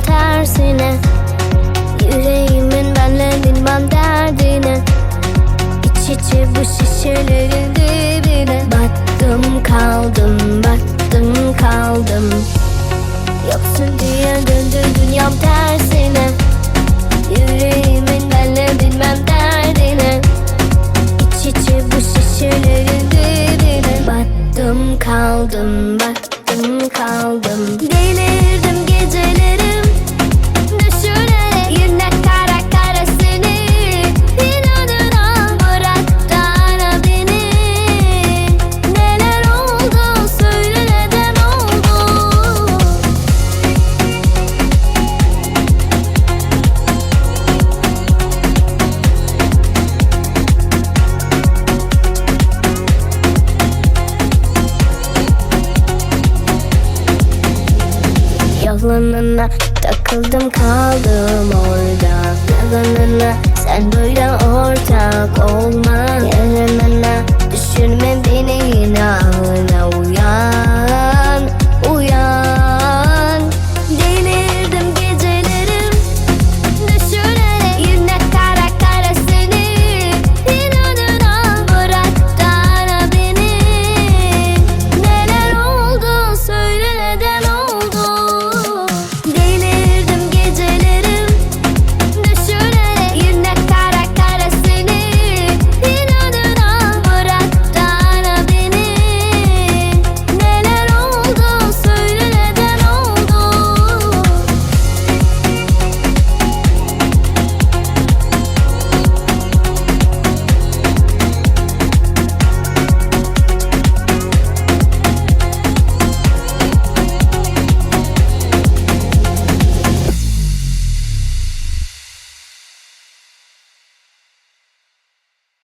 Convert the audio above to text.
tersine. Yüreğimin benle bilmem derdine. İç içe bu şişelerin dibine. Battım kaldım, battım kaldım. Yoksun diye döndü dünyam tersine. Yüreğimin benle bilmem derdine. İç içe bu şişelerin dibine. Battım kaldım, battım kaldım. Delirdim gecelerim düşünerek, yine kara kara seni. İnadına bırak da ara beni. Neler oldu söyle, neden oldu? Yalanına takıldım kaldım orada. Yalanına sen böyle ortak olma. Yalanına düşürme beni yine ağla.